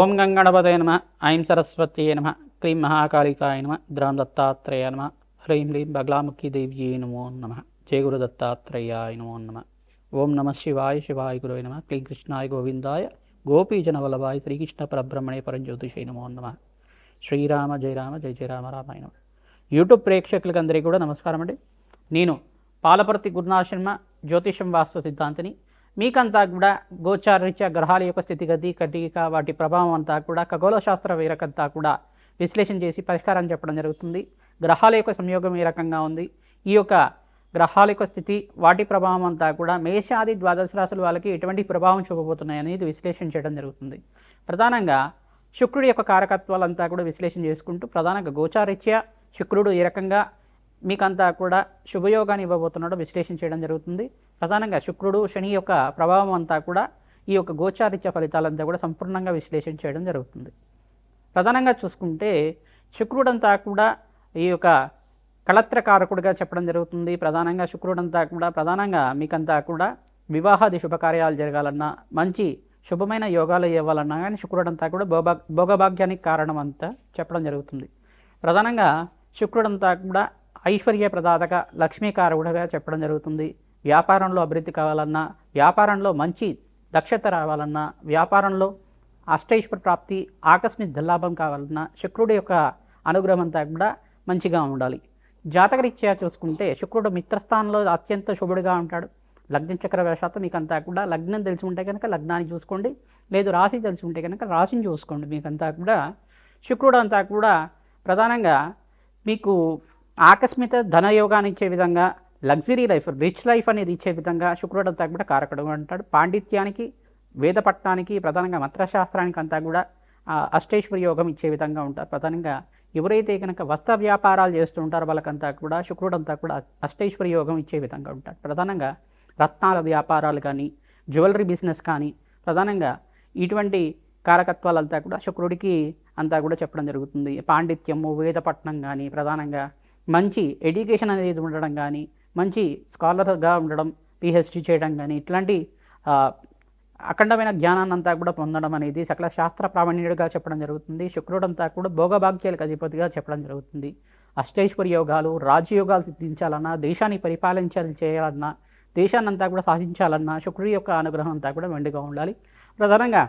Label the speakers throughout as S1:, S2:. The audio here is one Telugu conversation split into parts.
S1: ఓం గంగణపతయ నమ, ఐం సరస్వత్యై నమ, క్లీం మహాకాళికాయ నమ, ద్రాం దత్తాత్రేయ నమ, హ్రీం హ్రీం బగ్లాముఖి దేవ్యై నమో నమ, జయ గురు దత్తాత్రేయాయ నమో నమ. ఓం నమ శివాయ శివాయ గురవే నమ, క్లీం కృష్ణాయ గోవిందాయ గోపీజన వల్లభాయ శ్రీకృష్ణ పరబ్రహ్మణే పరంజ్యోతిషై నమో నమ. శ్రీరామ జయ రామ జయ జయ రామ రామాయణ. యూట్యూబ్ ప్రేక్షకులకు అందరికీ కూడా నమస్కారం అండి. నేను పాలపర్తి గురునాథ శర్మ, జ్యోతిషం వాస్తు సిద్ధాంతిని. మీకంతా కూడా గోచారరీత్యా గ్రహాల యొక్క స్థితిగతి కటిక వాటి ప్రభావం అంతా కూడా ఖగోళ శాస్త్ర వేరకంతా కూడా విశ్లేషణ చేసి పరిష్కారం చెప్పడం జరుగుతుంది. గ్రహాల యొక్క సంయోగం ఏ రకంగా ఉంది, ఈ యొక్క గ్రహాల యొక్క స్థితి వాటి ప్రభావం అంతా కూడా మేషాది ద్వాదశ రాశుల వాళ్ళకి ఎటువంటి ప్రభావం చూపబోతున్నాయి అనేది విశ్లేషణ చేయడం జరుగుతుంది. ప్రధానంగా శుక్రుడి యొక్క కారకత్వాలంతా కూడా విశ్లేషణ చేసుకుంటూ ప్రధానంగా గోచారరీత్యా శుక్రుడు ఏ రకంగా మీకంతా కూడా శుభయోగాన్ని ఇవ్వబోతున్నాడో విశ్లేషణ చేయడం జరుగుతుంది. ప్రధానంగా శుక్రుడు శని యొక్క ప్రభావం అంతా కూడా ఈ యొక్క గోచారిత్య ఫలితాలంతా కూడా సంపూర్ణంగా విశ్లేషణ చేయడం జరుగుతుంది. ప్రధానంగా చూసుకుంటే శుక్రుడంతా కూడా ఈ యొక్క కళత్రకారకుడిగా చెప్పడం జరుగుతుంది. ప్రధానంగా శుక్రుడంతా కూడా ప్రధానంగా మీకంతా కూడా వివాహాది శుభకార్యాలు జరగాలన్నా, మంచి శుభమైన యోగాలు ఇవ్వాలన్నా కానీ శుక్రుడంతా కూడా భోగభాగ్యానికి కారణం అంతా చెప్పడం జరుగుతుంది. ప్రధానంగా శుక్రుడంతా కూడా ఐశ్వర్య ప్రదాతక లక్ష్మీకారకుడిగా చెప్పడం జరుగుతుంది. వ్యాపారంలో అభివృద్ధి కావాలన్నా, వ్యాపారంలో మంచి దక్షత రావాలన్నా, వ్యాపారంలో అష్టైశ్వర ప్రాప్తి ఆకస్మిక ధనలాభం కావాలన్నా శుక్రుడి యొక్క అనుగ్రహం అంతా కూడా మంచిగా ఉండాలి. జాతకరీత్యా చూసుకుంటే శుక్రుడు మిత్రస్థానంలో అత్యంత శుభుడిగా ఉంటాడు. లగ్న చక్ర వేషాత్తు మీకంతా కూడా లగ్నం తెలిసి ఉంటే కనుక లగ్నాన్ని చూసుకోండి, లేదు రాశి తెలిసి ఉంటే కనుక రాశిని చూసుకోండి. మీకంతా కూడా శుక్రుడు అంతా కూడా ప్రధానంగా మీకు ఆకస్మిక ధనయోగాన్ని ఇచ్చే విధంగా, లగ్జరీ లైఫ్ రిచ్ లైఫ్ అనేది ఇచ్చే విధంగా శుక్రుడు అంతా కూడా కారకుడు అంటాడు. పాండిత్యానికి వేదపట్నానికి ప్రధానంగా మంత్రశాస్త్రానికి అంతా కూడా అష్టైశ్వర యోగం ఇచ్చే విధంగా ఉంటారు. ప్రధానంగా ఎవరైతే కనుక వస్త్ర వ్యాపారాలు చేస్తూ ఉంటారో వాళ్ళకంతా కూడా శుక్రుడు అంతా కూడా అష్టైశ్వర యోగం ఇచ్చే విధంగా ఉంటారు. ప్రధానంగా రత్నాల వ్యాపారాలు కానీ, జ్యువెలరీ బిజినెస్ కానీ ప్రధానంగా ఇటువంటి కారకత్వాలంతా కూడా శుక్రుడికి అంతా కూడా చెప్పడం జరుగుతుంది. పాండిత్యము వేదపట్నం కానీ, ప్రధానంగా మంచి ఎడ్యుకేషన్ అనేది ఉండడం కానీ, మంచి స్కాలర్గా ఉండడం, పిహెచ్డి చేయడం కానీ, ఇట్లాంటి అఖండమైన జ్ఞానాన్ని అంతా కూడా పొందడం అనేది సకల శాస్త్ర ప్రావీణ్యుడిగా చెప్పడం జరుగుతుంది. శుక్రుడంతా కూడా భోగభాగ్యాలకు అధిపతిగా చెప్పడం జరుగుతుంది. అష్టైశ్వర్య యోగాలు రాజయోగాలు సిద్ధించాలన్నా, దేశాన్ని చేయాలన్నా, దేశాన్ని అంతా కూడా సాధించాలన్నా శుక్రుడి యొక్క అనుగ్రహం అంతా కూడా మెండుగా ఉండాలి. ప్రధానంగా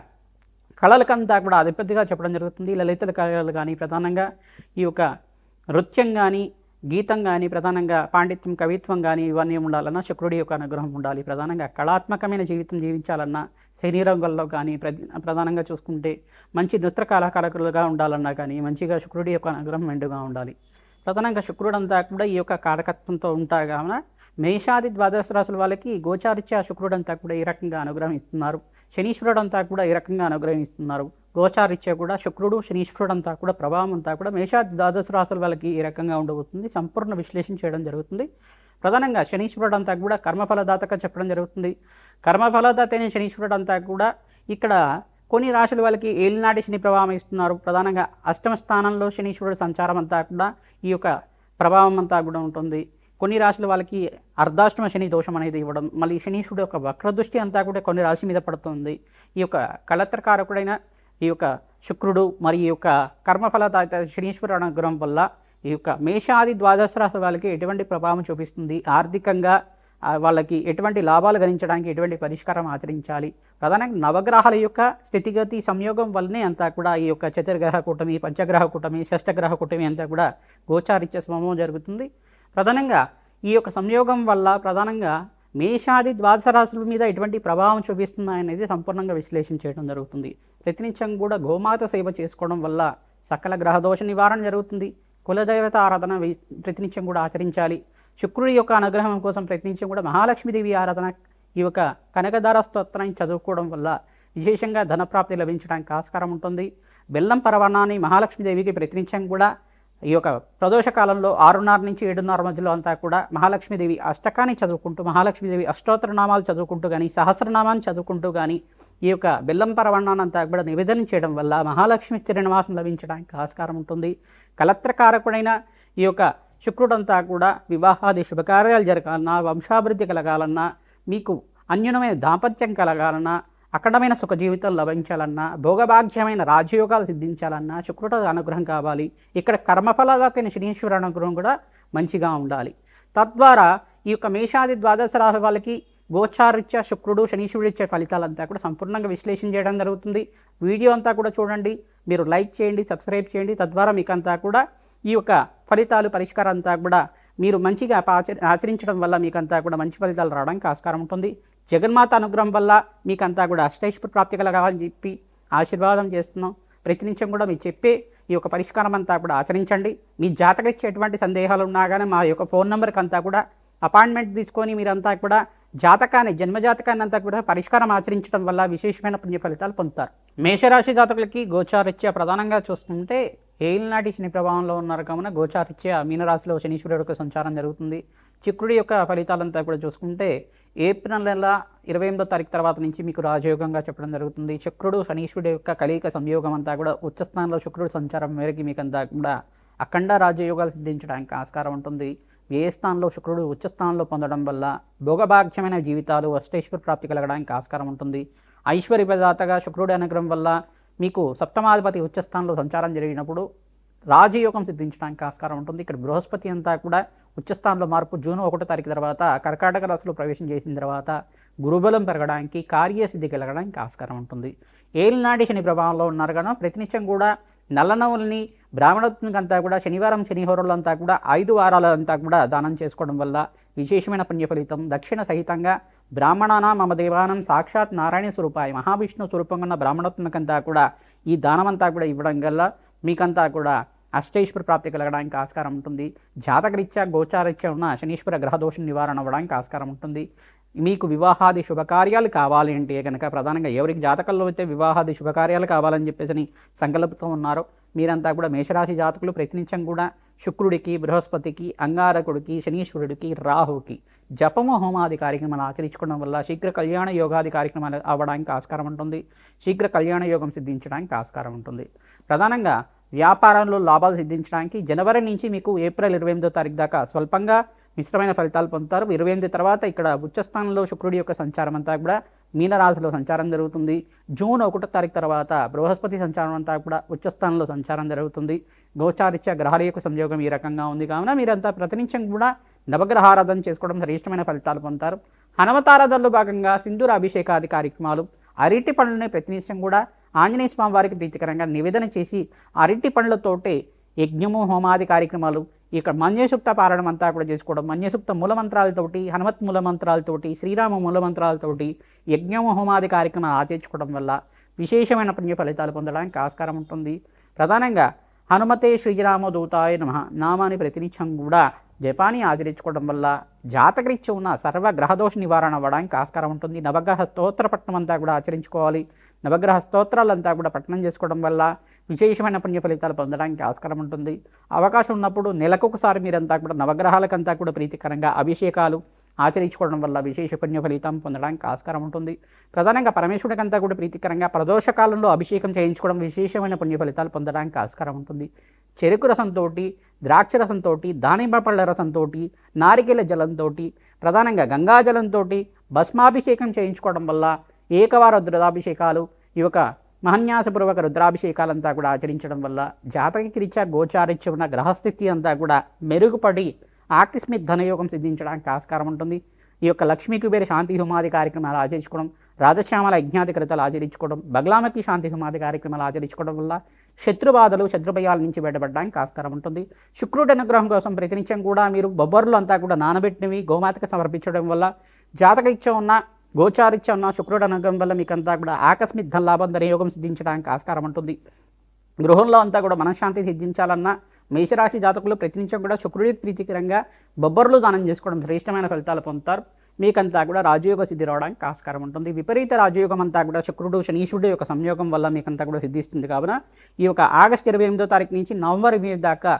S1: కళలకంతా కూడా అధిపతిగా చెప్పడం జరుగుతుంది. లలిత కళలు కానీ, ప్రధానంగా ఈ యొక్క నృత్యం కానీ, గీతం కానీ, ప్రధానంగా పాండిత్యం కవిత్వం కానీ ఇవన్నీ ఉండాలన్నా శుక్రుడి యొక్క అనుగ్రహం ఉండాలి. ప్రధానంగా కళాత్మకమైన జీవితం జీవించాలన్నా శని రంగంలో కానీ, ప్రధానంగా చూసుకుంటే మంచి నృత్య కళాకారులుగా ఉండాలన్నా కానీ మంచిగా శుక్రుడి యొక్క అనుగ్రహం మెండుగా ఉండాలి. ప్రధానంగా శుక్రుడంతా కూడా ఈ యొక్క కారకత్వంతో ఉంటారు కావున మేషాది ద్వాదశ రాశుల వాళ్ళకి గోచారిత్యా శుక్రుడంతా కూడా ఈ రకంగా అనుగ్రహం ఇస్తున్నారు. శనీశ్వరుడంతా కూడా ఈ రకంగా అనుగ్రహం ఇస్తున్నారు. గోచారిత్య కూడా శుక్రుడు శనీశ్వరుడంతా కూడా ప్రభావం అంతా కూడా మేషాది ద్వాదశ రాశుల వాళ్ళకి ఈ రకంగా ఉండబోతుంది. సంపూర్ణ విశ్లేషణ చేయడం జరుగుతుంది. ప్రధానంగా శనీశ్వరుడు అంతా కూడా కర్మఫలదాతగా చెప్పడం జరుగుతుంది. కర్మఫలదాత అయిన శనీశ్వరుడు అంతా కూడా ఇక్కడ కొన్ని రాశుల వాళ్ళకి ఏలినాటి శని ప్రభావం ఇస్తున్నారు. ప్రధానంగా అష్టమ స్థానంలో శనీశ్వరుడు సంచారం అంతా కూడా ఈ యొక్క ప్రభావం అంతా కూడా ఉంటుంది. కొన్ని రాశుల వాళ్ళకి అర్ధాష్టమ శని దోషం అనేది ఇవ్వడం, మళ్ళీ శనీశ్వరుడు యొక్క వక్రదృష్టి అంతా కూడా కొన్ని రాశి మీద పడుతుంది. ఈ యొక్క కళత్రకారకుడైన ఈ యొక్క శుక్రుడు మరి ఈ యొక్క కర్మఫలదాత శనీశ్వరుడు అనుగ్రహం వల్ల ఈ యొక్క మేషాది ద్వాదశ రాశి వాళ్ళకి ఎటువంటి ప్రభావం చూపిస్తుంది, ఆర్థికంగా వాళ్ళకి ఎటువంటి లాభాలు గణించడానికి ఎటువంటి పరిష్కారం ఆచరించాలి. ప్రధానంగా నవగ్రహాల యొక్క స్థితిగతి సంయోగం వల్లనే అంతా కూడా ఈ యొక్క చతుర్గ్రహ కూటమి, పంచగ్రహ కూటమి, షష్టగ్రహ కూటమి అంతా కూడా గోచారిత్య సమం జరుగుతుంది. ప్రధానంగా ఈ యొక్క సంయోగం వల్ల ప్రధానంగా మేషాది ద్వాదశ రాశుల మీద ఎటువంటి ప్రభావం చూపిస్తున్నాయనేది సంపూర్ణంగా విశ్లేషణ చేయడం జరుగుతుంది. ప్రతినిత్యం కూడా గోమాత సేవ చేసుకోవడం వల్ల సకల గ్రహదోష నివారణ జరుగుతుంది. కులదేవత ఆరాధన ప్రతినిత్యం కూడా ఆచరించాలి. శుక్రుడి యొక్క అనుగ్రహం కోసం ప్రయత్నించి కూడా మహాలక్ష్మీదేవి ఆరాధన, ఈ యొక్క కనకదార స్తోత్రాన్ని చదువుకోవడం వల్ల విశేషంగా ధనప్రాప్తి లభించడానికి ఆస్కారం ఉంటుంది. బెల్లం పరవాణాన్ని మహాలక్ష్మీదేవికి ప్రయత్నించడం కూడా ఈ యొక్క ప్రదోష కాలంలో 6:30 నుంచి 7:30 మధ్యలో అంతా కూడా మహాలక్ష్మీదేవి అష్టకాన్ని చదువుకుంటూ, మహాలక్ష్మీదేవి అష్టోత్తరనామాలు చదువుకుంటూ కానీ, సహస్రనామాన్ని చదువుకుంటూ కానీ ఈ యొక్క బెల్లం పరవాణాన్ని అంతా కూడా నివేదన చేయడం వల్ల మహాలక్ష్మి స్థిరనివాసం లభించడానికి ఆస్కారం ఉంటుంది. కలత్రకారకుడైన ఈ యొక్క శుక్రుడంతా కూడా వివాహాది శుభకార్యాలు జరగాలన్నా, వంశాభివృద్ధి కలగాలన్నా, మీకు అన్యూనమైన దాంపత్యం కలగాలన్నా, అఖండమైన సుఖ జీవితం లభించాలన్నా, భోగభాగ్యమైన రాజయోగాలు సిద్ధించాలన్నా శుక్రుడు అనుగ్రహం కావాలి. ఇక్కడ కర్మఫలదాతైన శనీశ్వరుడు అనుగ్రహం కూడా మంచిగా ఉండాలి. తద్వారా ఈ యొక్క మేషాది ద్వాదశ రాశి వాళ్ళకి గోచారీత్యా శుక్రుడు శనీశ్వరుడు ఇచ్చే ఫలితాలంతా కూడా సంపూర్ణంగా విశ్లేషణ చేయడం జరుగుతుంది. వీడియో అంతా కూడా చూడండి, మీరు లైక్ చేయండి, సబ్స్క్రైబ్ చేయండి. తద్వారా మీకంతా కూడా ఈ యొక్క ఫలితాలు పరిష్కారం అంతా కూడా మీరు మంచిగా ఆచరించడం వల్ల మీకంతా కూడా మంచి ఫలితాలు రావడానికి ఆస్కారం ఉంటుంది. జగన్మాత అనుగ్రహం వల్ల మీకంతా కూడా అష్టైశ్వర్య ప్రాప్తి కలగాలని చెప్పి ఆశీర్వాదం చేస్తున్నాం. ప్రతినిత్యం కూడా మీరు చెప్పే ఈ యొక్క పరిష్కారం అంతా కూడా ఆచరించండి. మీ జాతకరీత్యా ఎటువంటి సందేహాలు ఉన్నా కానీ మా యొక్క ఫోన్ నెంబర్కి అంతా కూడా అపాయింట్మెంట్ తీసుకొని మీరంతా కూడా జన్మజాతకాన్ని అంతా కూడా పరిష్కారం ఆచరించడం వల్ల విశేషమైన పుణ్య ఫలితాలు పొందుతారు. మేషరాశి జాతకులకి గోచారీత్యా ప్రధానంగా చూసుకుంటే ఏలినాటి శని ప్రభావంలో ఉన్నారు కావున గోచారీత్యా మీనరాశిలో శనీశ్వరుడు యొక్క సంచారం జరుగుతుంది. శుక్రుడి యొక్క ఫలితాలంతా కూడా చూసుకుంటే ఏప్రిల్ నెల 28వ తారీఖు తర్వాత నుంచి మీకు రాజయోగంగా చెప్పడం జరుగుతుంది. శుక్రుడు శనీశ్వరుడు యొక్క కలయిక సంయోగం అంతా కూడా ఉచ్చస్థానంలో శుక్రుడు సంచారం మేరకు మీకంతా కూడా అఖండ రాజయోగాలు సిద్ధించడానికి ఆస్కారం ఉంటుంది. ఏ స్థానంలో శుక్రుడు ఉచ్చస్థానంలో పొందడం వల్ల భోగభాగ్యమైన జీవితాలు అష్టైశ్వర్య ప్రాప్తి కలగడానికి ఆస్కారం ఉంటుంది. ఐశ్వర్య ప్రదాతగా శుక్రుడి అనుగ్రహం వల్ల మీకు సప్తమాధిపతి ఉచ్చస్థానంలో సంచారం జరిగినప్పుడు రాజయోగం సిద్ధించడానికి ఆస్కారం ఉంటుంది. ఇక్కడ బృహస్పతి అంతా కూడా ఉచ్చస్థానంలో మార్పు జూన్ 1వ తారీఖు తర్వాత కర్కాటక రాశిలో ప్రవేశం చేసిన తర్వాత గురుబలం పెరగడానికి కార్యసిద్ధి కలగడానికి ఆస్కారం ఉంటుంది. ఏలినాటి శని ప్రభావంలో ఉన్నారు కనుక ప్రతినిత్యం కూడా నల్లనవుల్ని బ్రాహ్మణోత్మకంతా కూడా శనివారం శనిహోరులంతా కూడా 5 వారాలంతా కూడా దానం చేసుకోవడం వల్ల విశేషమైన పుణ్య ఫలితం. దక్షిణ సహితంగా బ్రాహ్మణాన మమ దేవానం సాక్షాత్ నారాయణ స్వరూపాయ మహావిష్ణు స్వరూపంగా ఉన్న బ్రాహ్మణోత్మకంతా కూడా ఈ దానమంతా కూడా ఇవ్వడం వల్ల మీకంతా కూడా అష్టైశ్వర్య ప్రాప్తి కలగడానికి ఆస్కారం ఉంటుంది. జాతకరీత్యా గోచారీత్యా ఉన్న శనీశ్వర గ్రహదోషం నివారణ అవ్వడానికి ఆస్కారం ఉంటుంది. మీకు వివాహాది శుభకార్యాలు కావాలి అంటే కనుక ప్రధానంగా ఎవరికి జాతకంలో అయితే వివాహాది శుభకార్యాలు కావాలని చెప్పేసి సంకల్పంతో ఉన్నారో మీరంతా కూడా మేషరాశి జాతకులు ప్రతినిత్యం కూడా శుక్రుడికి, బృహస్పతికి, అంగారకుడికి, శనీశ్వరుడికి, రాహుకి జపము హోమాది కార్యక్రమాలు ఆచరించుకోవడం వల్ల శీఘ్ర కళ్యాణ యోగాది కార్యక్రమాలు అవ్వడానికి ఆస్కారం ఉంటుంది. శీఘ్ర కళ్యాణ యోగం సిద్ధించడానికి ఆస్కారం ఉంటుంది. ప్రధానంగా వ్యాపారంలో లాభాలు సిద్ధించడానికి జనవరి నుంచి మీకు ఏప్రిల్ 28వ తారీఖు దాకా స్వల్పంగా మిశ్రమైన ఫలితాలు పొందుతారు. 28 తర్వాత ఇక్కడ ఉచ్చస్థానంలో శుక్రుడి యొక్క సంచారం అంతా కూడా మీనరాశిలో సంచారం జరుగుతుంది. జూన్ 1వ తారీఖు తర్వాత బృహస్పతి సంచారం అంతా కూడా ఉచ్చస్థానంలో సంచారం జరుగుతుంది. గోచారీత్యా గ్రహాల యొక్క సంయోగం ఈ రకంగా ఉంది కావున మీరంతా ప్రతినిత్యం కూడా నవగ్రహారాధన చేసుకోవడం శ్రేష్టమైన ఫలితాలు పొందుతారు. హనుమతారాధనలో భాగంగా సింధూర అభిషేకాది కార్యక్రమాలు, అరటి పండ్లని ప్రతినిత్యం కూడా ఆంజనేయ స్వామి వారికి ప్రీతికరంగా నివేదన చేసి అరటి పండ్లతోటే యజ్ఞము హోమాది కార్యక్రమాలు, ఇక్కడ మన్యసూక్త పారాయణం అంతా కూడా చేసుకోవడం, మన్యసూక్త మూలమంత్రాలతోటి, హనుమత్ మూలమంత్రాలతోటి, శ్రీరామ మూలమంత్రాలతోటి యజ్ఞము హోమాది కార్యక్రమాలు ఆచరించుకోవడం వల్ల విశేషమైన పుణ్య ఫలితాలు పొందడానికి ఆస్కారం ఉంటుంది. ప్రధానంగా హనుమతే శ్రీరామ దూతాయ నమః నామాన్ని ప్రతినిత్యం కూడా జపాన్ని ఆచరించుకోవడం వల్ల జాతకరీత్యా ఉన్న సర్వ గ్రహదోష నివారణ అవ్వడానికి ఆస్కారం ఉంటుంది. నవగ్రహ స్తోత్ర పట్టణం అంతా కూడా ఆచరించుకోవాలి. నవగ్రహ స్తోత్రాలంతా కూడా పఠనం చేసుకోవడం వల్ల విశేషమైన పుణ్య ఫలితాలు పొందడానికి ఆస్కారం ఉంటుంది. అవకాశం ఉన్నప్పుడు నెలకొకసారి మీరంతా కూడా నవగ్రహాలకంతా కూడా ప్రీతికరంగా అభిషేకాలు ఆచరించుకోవడం వల్ల విశేష పుణ్య ఫలితం పొందడానికి ఆస్కారం ఉంటుంది. ప్రధానంగా పరమేశ్వరుడికంతా కూడా ప్రీతికరంగా ప్రదోష కాలంలో అభిషేకం చేయించుకోవడం విశేషమైన పుణ్య ఫలితాలు పొందడానికి ఆస్కారం ఉంటుంది. చెరుకు రసంతో, ద్రాక్ష రసంతో, దానిమ్మ పళ్ళ రసంతో, నారికేల జలంతో, ప్రధానంగా గంగాజలంతో భస్మాభిషేకం చేయించుకోవడం వల్ల ఏకవార రుద్రాభిషేకాలు, ఈ యొక్క మహన్యాసపూర్వక రుద్రాభిషేకాలంతా కూడా ఆచరించడం వల్ల జాతకరీత్యా గోచారీత్యా ఉన్న గ్రహస్థితి అంతా కూడా మెరుగుపడి ఆకస్మిక ధనయోగం సిద్ధించడానికి ఆస్కారం ఉంటుంది. ఈ యొక్క లక్ష్మీ కుబేర శాంతి హోమాది కార్యక్రమాలు ఆచరించుకోవడం, రాజశ్యామల యజ్ఞాది కృతాలు ఆచరించుకోవడం, బగ్లామకి శాంతి హోమాది కార్యక్రమాలు ఆచరించుకోవడం వల్ల శత్రుబాధలు, శత్రుభయాల నుంచి బయటపడడానికి ఆస్కారం ఉంటుంది. శుక్రుడి అనుగ్రహం కోసం ప్రతినిత్యం కూడా మీరు బొబ్బర్లు అంతా కూడా నానబెట్టినవి గోమాతకు సమర్పించడం వల్ల జాతకరీత్యా ఉన్న గోచారీత్యా ఉన్న శుక్రుడి అనుగ్రహం వల్ల మీకంతా కూడా ఆకస్మిక ధనలాభం, ధనయోగం సిద్ధించడానికి ఆస్కారం ఉంటుంది. గృహంలో అంతా కూడా మనశ్శాంతి సిద్ధించాలన్నా మేషరాశి జాతకులు ప్రతినిత్యం కూడా శుక్రుడి ప్రీతికరంగా బొబ్బర్లు దానం చేసుకోవడం శ్రేష్టమైన ఫలితాలు పొందుతారు. మీకంతా కూడా రాజయోగ సిద్ధి రావడానికి ఆస్కారం ఉంటుంది. విపరీత రాజయోగం అంతా కూడా శుక్రుడు శనీశ్వరుడు యొక్క సంయోగం వల్ల మీకంతా కూడా సిద్ధిస్తుంది. కావున ఈ యొక్క ఆగస్టు 28వ తారీఖు నుంచి నవంబర్ 28 దాకా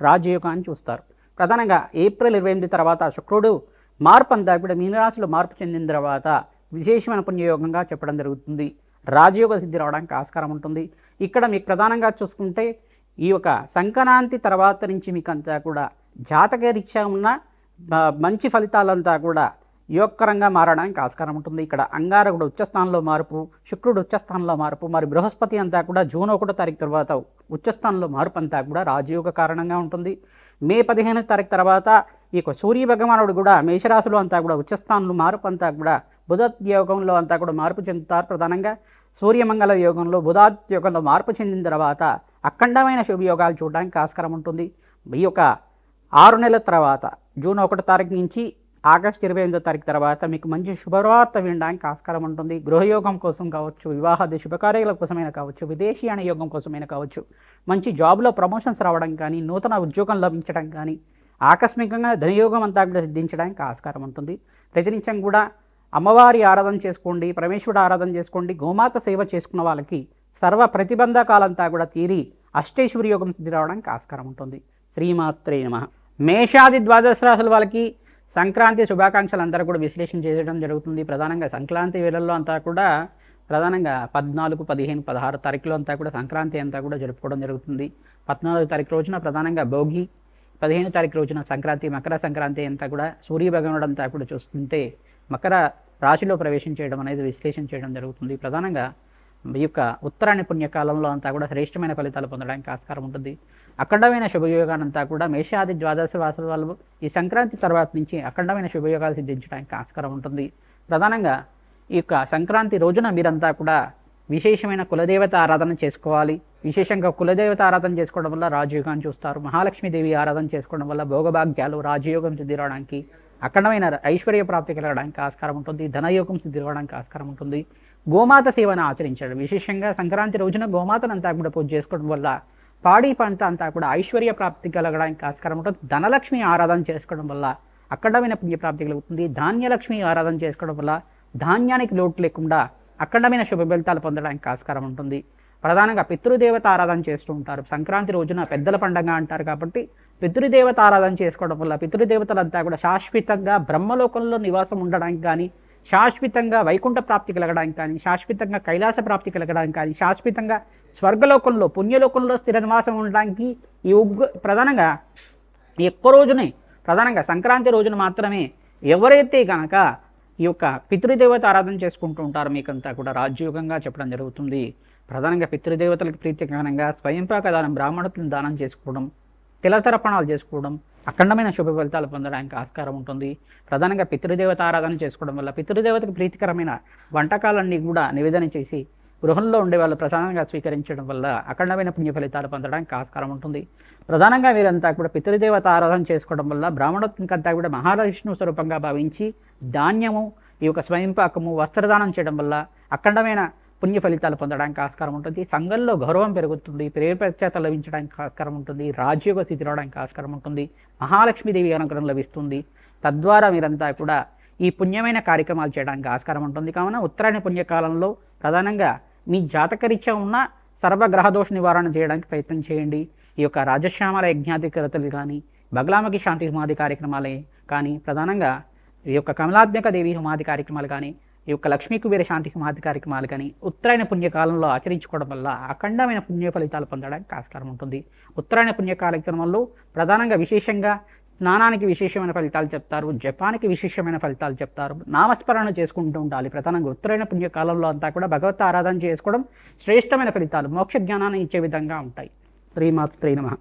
S1: రాజయోగాన్ని చూస్తారు. ప్రధానంగా ఏప్రిల్ 28 తర్వాత శుక్రుడు మార్పు అంతా కూడా మీనరాశిలో మార్పు చెందిన తర్వాత విశేషమైన పుణ్యయోగంగా చెప్పడం జరుగుతుంది. రాజయోగ సిద్ధి రావడానికి ఆస్కారం ఉంటుంది. ఇక్కడ మీకు ప్రధానంగా చూసుకుంటే ఈ యొక్క సంక్రాంతి తర్వాత నుంచి మీకు అంతా కూడా జాతకరీత్యా ఉన్న మంచి ఫలితాలంతా కూడా యోగకరంగా మారడానికి ఆస్కారం ఉంటుంది. ఇక్కడ అంగారకుడు ఉచ్చస్థానంలో మార్పు, శుక్రుడు ఉచ్చస్థానంలో మార్పు, మరి బృహస్పతి అంతా కూడా జూన్ 1 తారీఖు తర్వాత ఉచ్చస్థానంలో మార్పు అంతా కూడా రాజయోగ కారణంగా ఉంటుంది. మే 15 తారీఖు తర్వాత ఈ సూర్య భగవానుడు కూడా మేషరాశిలో అంతా కూడా ఉచ్చస్థానంలో మార్పు అంతా కూడా బుధ యోగంలో అంతా కూడా మార్పు చెందుతారు. ప్రధానంగా సూర్యమంగళ యోగంలో బుధాదిత్య యోగంలో మార్పు చెందిన తర్వాత అఖండమైన శుభయోగాలు చూడడానికి ఆస్కారం ఉంటుంది. ఈ యొక్క 6 నెలల తర్వాత జూన్ 1 తారీఖు నుంచి ఆగస్టు 28 తారీఖు తర్వాత మీకు మంచి శుభవార్త వినడానికి ఆస్కారం ఉంటుంది. గృహయోగం కోసం కావచ్చు, వివాహాది శుభకార్యాల కోసమైనా కావచ్చు, విదేశీయాన యోగం కోసమైనా కావచ్చు, మంచి జాబ్లో ప్రమోషన్స్ రావడం కానీ, నూతన ఉద్యోగం లభించడం కానీ, ఆకస్మికంగా ధనయోగం అంతా కూడా సిద్ధించడానికి ఆస్కారం ఉంటుంది. ప్రతినిత్యం కూడా అమ్మవారి ఆరాధన చేసుకోండి, పరమేశ్వరుడు ఆరాధన చేసుకోండి. గోమాత సేవ చేసుకున్న వాళ్ళకి సర్వ ప్రతిబంధకాలంతా కూడా తీరి అష్టైశ్వర్య యోగం సిద్ధి రావడానికి ఆస్కారం ఉంటుంది. శ్రీమాత్రే నమః. మేషాది ద్వాదశ రాశుల వాళ్ళకి సంక్రాంతి శుభాకాంక్షలు అందరూ కూడా విశ్లేషణ చేయడం జరుగుతుంది. ప్రధానంగా సంక్రాంతి వేళల్లో అంతా కూడా ప్రధానంగా 14, 15, 16 తారీఖులో అంతా కూడా సంక్రాంతి అంతా కూడా జరుపుకోవడం జరుగుతుంది. 14వ తారీఖు రోజున ప్రధానంగా భోగి, 15వ తారీఖు రోజున సంక్రాంతి, మకర సంక్రాంతి అంతా కూడా సూర్య భగవానుడు అంతా కూడా చూస్తుంటే మకర రాశిలో ప్రవేశం చేయడం అనేది విశ్లేషణ చేయడం జరుగుతుంది. ప్రధానంగా ఈ యొక్క ఉత్తరాయణ పుణ్యకాలంలో అంతా కూడా శ్రేష్టమైన ఫలితాలు పొందడానికి ఆస్కారం ఉంటుంది. అఖండమైన శుభయోగానంతా కూడా మేషాది ద్వాదశ రాశుల వాళ్ళు ఈ సంక్రాంతి తర్వాత నుంచి అఖండమైన శుభయోగాలు సిద్ధించడానికి ఆస్కారం ఉంటుంది. ప్రధానంగా ఈ యొక్క సంక్రాంతి రోజున మీరంతా కూడా విశేషమైన కులదేవత ఆరాధన చేసుకోవాలి. విశేషంగా కులదేవత ఆరాధన చేసుకోవడం వల్ల రాజయోగాన్ని చూస్తారు. మహాలక్ష్మీదేవి ఆరాధన చేసుకోవడం వల్ల భోగభాగ్యాలు, రాజయోగం సిద్ధి రావడానికి, అఖండమైన ఐశ్వర్య ప్రాప్తి కలగడానికి ఆస్కారం ఉంటుంది. ధనయోగం సిద్ధి రావడానికి ఆస్కారం ఉంటుంది. గోమాత సేవను ఆచరించడం, విశేషంగా సంక్రాంతి రోజున గోమాతనంతా కూడా పూజ చేసుకోవడం వల్ల పాడి పంట అంతా కూడా ఐశ్వర్య ప్రాప్తి కలగడానికి ఆస్కారం ఉంటుంది. ధనలక్ష్మి ఆరాధన చేసుకోవడం వల్ల అఖండమైన పుణ్యప్రాప్తి కలుగుతుంది. ధాన్యలక్ష్మి ఆరాధన చేసుకోవడం వల్ల ధాన్యానికి లోటు లేకుండా అఖండమైన శుభ ఫలితాలు పొందడానికి ఆస్కారం ఉంటుంది. ప్రధానంగా పితృదేవత ఆరాధన చేస్తూ ఉంటారు. సంక్రాంతి రోజున పెద్దల పండగ అంటారు కాబట్టి పితృదేవత ఆరాధన చేసుకోవడం వల్ల పితృదేవతలంతా కూడా శాశ్వతంగా బ్రహ్మలోకంలో నివాసం ఉండడానికి కానీ, శాశ్వతంగా వైకుంఠ ప్రాప్తి కలగడానికి కానీ, శాశ్వతంగా కైలాస ప్రాప్తి కలగడానికి కానీ, శాశ్వతంగా స్వర్గలోకంలో పుణ్యలోకంలో స్థిర నివాసం ఉండడానికి ఈ ప్రధానంగా ఎక్కువ రోజునే ప్రధానంగా సంక్రాంతి రోజున మాత్రమే ఎవరైతే కనుక ఈ యొక్క పితృదేవత ఆరాధన చేసుకుంటూ ఉంటారో మీకంతా కూడా రాజ్యోగంగా చెప్పడం జరుగుతుంది. ప్రధానంగా పితృదేవతలకు ప్రీతికరంగా స్వయంపాక దానం, బ్రాహ్మణులను దానం చేసుకోవడం, తిలతర్పణాలు చేసుకోవడం అఖండమైన శుభ ఫలితాలు పొందడానికి ఆస్కారం ఉంటుంది. ప్రధానంగా పితృదేవత ఆరాధన చేసుకోవడం వల్ల పితృదేవతకు ప్రీతికరమైన వంటకాలన్నీ కూడా నివేదన చేసి గృహంలో ఉండే వాళ్ళు ప్రధానంగా స్వీకరించడం వల్ల అఖండమైన పుణ్య ఫలితాలు పొందడానికి ఆస్కారం ఉంటుంది. ప్రధానంగా వీరంతా కూడా పితృదేవత ఆరాధన చేసుకోవడం వల్ల బ్రాహ్మణోత్కంతా కూడా మహావిష్ణు స్వరూపంగా భావించి ధాన్యము, ఈ యొక్క స్వయంపాకము, వస్త్రదానం చేయడం వల్ల అఖండమైన పుణ్య ఫలితాలు పొందడానికి ఆస్కారం ఉంటుంది. సంఘంలో గౌరవం పెరుగుతుంది, ప్రేరపక్షత లభించడానికి ఆస్కారం ఉంటుంది, రాజయోగ స్థితి రావడానికి ఆస్కారం ఉంటుంది, మహాలక్ష్మీదేవి అనుగ్రహం లభిస్తుంది. తద్వారా మీరంతా కూడా ఈ పుణ్యమైన కార్యక్రమాలు చేయడానికి ఆస్కారం ఉంటుంది. కావున ఉత్తరాయణ పుణ్యకాలంలో ప్రధానంగా మీ జాతకరీత్యా ఉన్న సర్వగ్రహదోష నివారణ చేయడానికి ప్రయత్నం చేయండి. ఈ యొక్క రాజశ్యామల యజ్ఞాధికరతలు కానీ, బగలాముఖి శాంతి హోమాది కార్యక్రమాలే కానీ, ప్రధానంగా ఈ యొక్క కమలాత్మక దేవి హోమాది కార్యక్రమాలు కానీ, ఈ యొక్క లక్ష్మీ కుబేర శాంతి హోమాది కార్యక్రమాలు కానీ ఉత్తరాయణ పుణ్యకాలంలో ఆచరించుకోవడం వల్ల అఖండమైన పుణ్య ఫలితాలు పొందడానికి ఆస్కారం ఉంటుంది. ఉత్తరాయణ పుణ్య కార్యక్రమంలో ప్రధానంగా విశేషంగా స్నానానికి విశేషమైన ఫలితాలు చెప్తారు, జపానికి విశేషమైన ఫలితాలు చెప్తారు, నామస్మరణ చేసుకుంటూ ఉండాలి. ప్రధానంగా ఉత్తరాయణ పుణ్యకాలంలో అంతా కూడా భగవత్ ఆరాధన చేసుకోవడం శ్రేష్టమైన ఫలితాలు, మోక్ష జ్ఞానాన్ని ఇచ్చే విధంగా ఉంటాయి. శ్రీమాత్రే నమః.